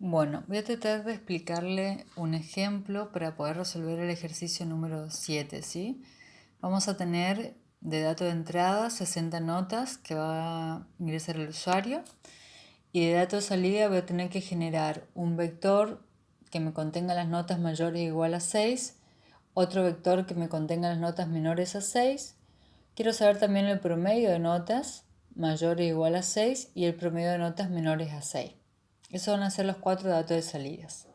Bueno, voy a tratar de explicarle un ejemplo para poder resolver el ejercicio número 7, ¿sí? Vamos a tener de dato de entrada 60 notas que va a ingresar el usuario y de dato de salida voy a tener que generar un vector que me contenga las notas mayores o igual a 6, otro vector que me contenga las notas menores a 6. Quiero saber también el promedio de notas mayores o igual a 6 y el promedio de notas menores a 6. Esos van a ser los 4 datos de salidas.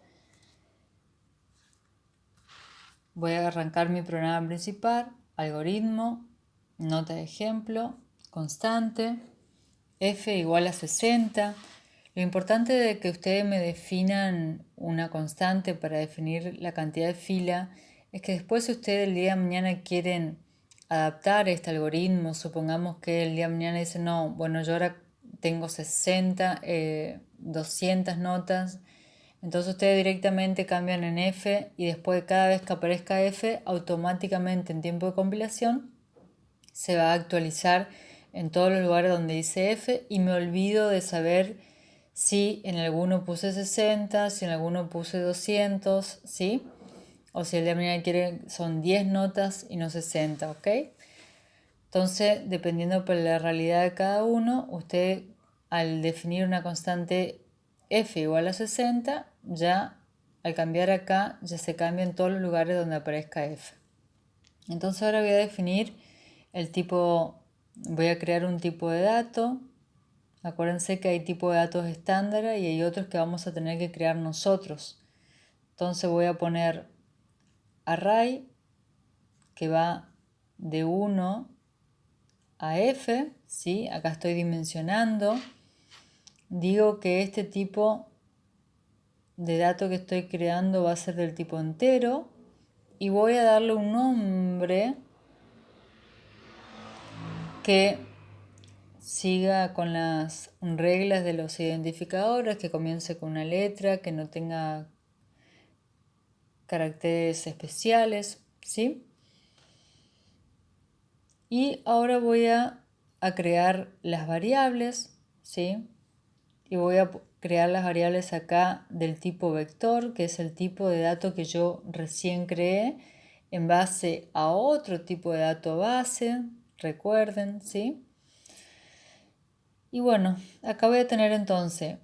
Voy a arrancar mi programa principal, algoritmo, nota de ejemplo, constante, f igual a 60. Lo importante es que ustedes me definan una constante para definir la cantidad de fila es que después si ustedes el día de mañana quieren adaptar este algoritmo, supongamos que el día de mañana dicen, no, bueno, yo ahora tengo 60, 200 notas, entonces ustedes directamente cambian en F y después de cada vez que aparezca F, automáticamente en tiempo de compilación se va a actualizar en todos los lugares donde dice F y me olvido de saber si en alguno puse 60, si en alguno puse 200, ¿sí? O si el de mañana quiere son 10 notas y no 60, ¿ok? Entonces, dependiendo de la realidad de cada uno, usted al definir una constante f igual a 60, ya al cambiar acá, ya se cambia en todos los lugares donde aparezca f. Entonces ahora voy a definir el tipo, voy a crear un tipo de dato. Acuérdense que hay tipo de datos estándar y hay otros que vamos a tener que crear nosotros. Entonces voy a poner array que va de 1 a f, ¿sí? Acá estoy dimensionando. Digo que este tipo de dato que estoy creando va a ser del tipo entero y voy a darle un nombre que siga con las reglas de los identificadores, que comience con una letra, que no tenga caracteres especiales, ¿sí? Y ahora voy a crear las variables, ¿sí? Y voy a crear las variables acá del tipo vector, que es el tipo de dato que yo recién creé en base a otro tipo de dato base, recuerden, ¿sí? Y bueno, acá voy a tener entonces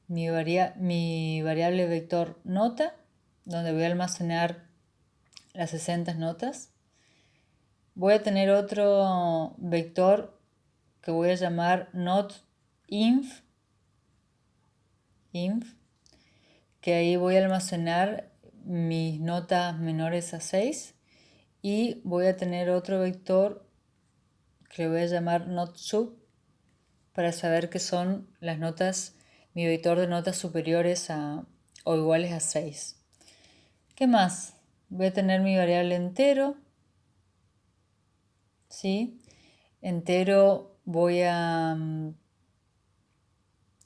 mi variable vector nota, donde voy a almacenar las 60 notas. Voy a tener otro vector que voy a llamar notinf, que ahí voy a almacenar mis notas menores a 6 y voy a tener otro vector que le voy a llamar notsub para saber que son las notas, mi vector de notas superiores a o iguales a 6. ¿Qué más? Voy a tener mi variable entero, ¿sí? Entero voy a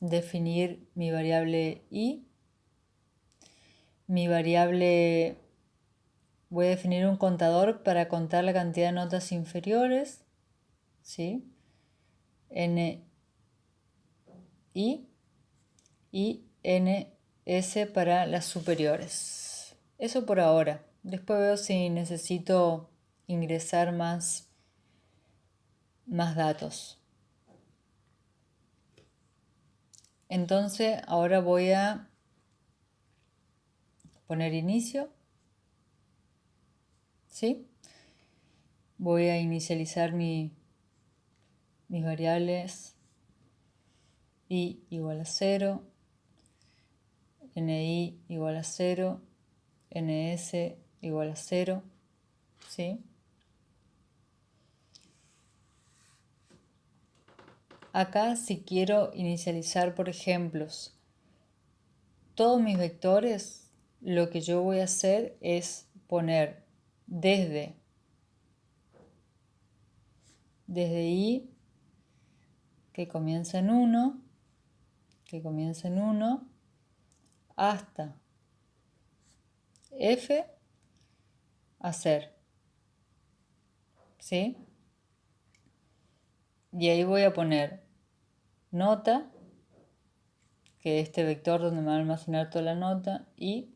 definir mi variable i. Mi variable voy a definir un contador para contar la cantidad de notas inferiores, ¿sí? N i y ns para las superiores. Eso por ahora. Después veo si necesito ingresar más datos. Entonces ahora voy a poner inicio, ¿sí? Voy a inicializar mis variables i igual a 0, ni igual a 0, ns igual a 0, ¿sí? Acá si quiero inicializar por ejemplos todos mis vectores, lo que yo voy a hacer es poner desde i que comienza en 1, hasta f hacer, ¿sí? Y ahí voy a poner nota que este vector donde me va a almacenar toda la nota, I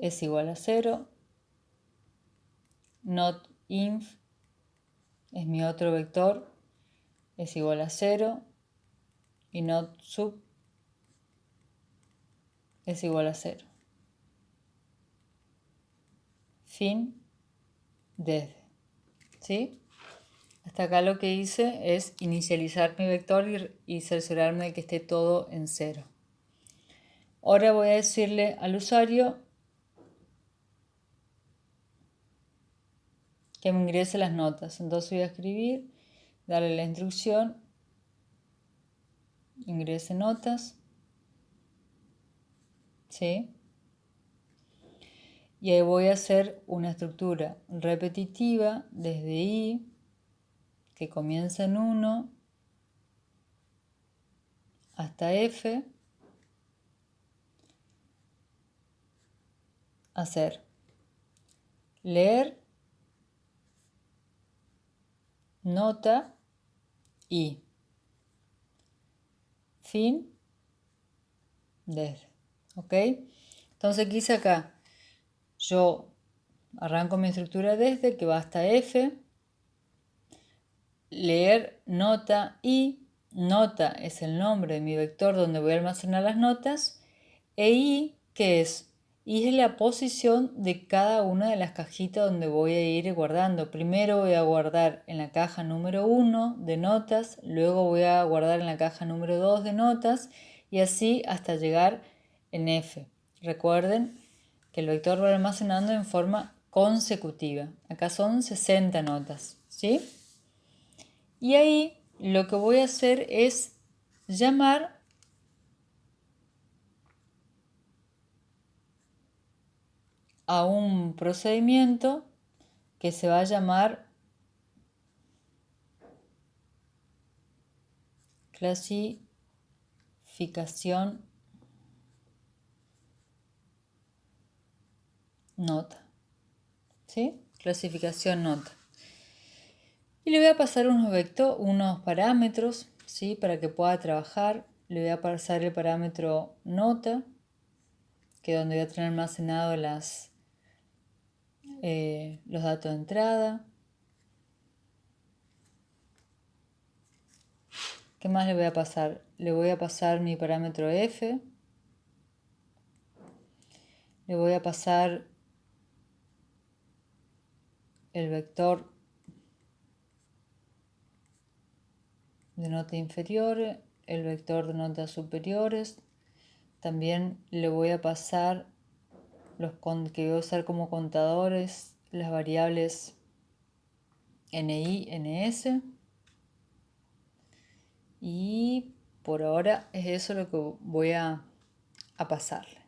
es igual a 0. Not_inf es mi otro vector, es igual a 0. Y not_sub es igual a 0. Fin desde. ¿Sí? Hasta acá lo que hice es inicializar mi vector y cerciorarme de que esté todo en 0. Ahora voy a decirle al usuario que me ingrese las notas. Entonces voy a escribir, darle la instrucción, ingrese notas, ¿sí? Y ahí voy a hacer una estructura repetitiva desde I, que comienza en 1 hasta F, hacer leer nota I, fin desde. ¿Ok? Entonces, ¿qué hice acá? Yo arranco mi estructura desde, que va hasta F, leer nota I, nota es el nombre de mi vector donde voy a almacenar las notas, e I, ¿qué es? I es la posición de cada una de las cajitas donde voy a ir guardando. Primero voy a guardar en la caja número 1 de notas, luego voy a guardar en la caja número 2 de notas, y así hasta llegar en F. Recuerden que el vector va almacenando en forma consecutiva. Acá son 60 notas, ¿sí? Y ahí lo que voy a hacer es llamar a un procedimiento que se va a llamar clasificación nota, ¿sí? Clasificación nota. Y le voy a pasar unos parámetros, ¿sí? Para que pueda trabajar. Le voy a pasar el parámetro nota, que es donde voy a tener almacenado los datos de entrada. ¿Qué más le voy a pasar? Le voy a pasar mi parámetro f. Le voy a pasar el vector de nota inferiores, el vector de notas superiores. También le voy a pasar los que voy a usar como contadores, las variables NI, NS. Y por ahora es eso lo que voy a pasarle.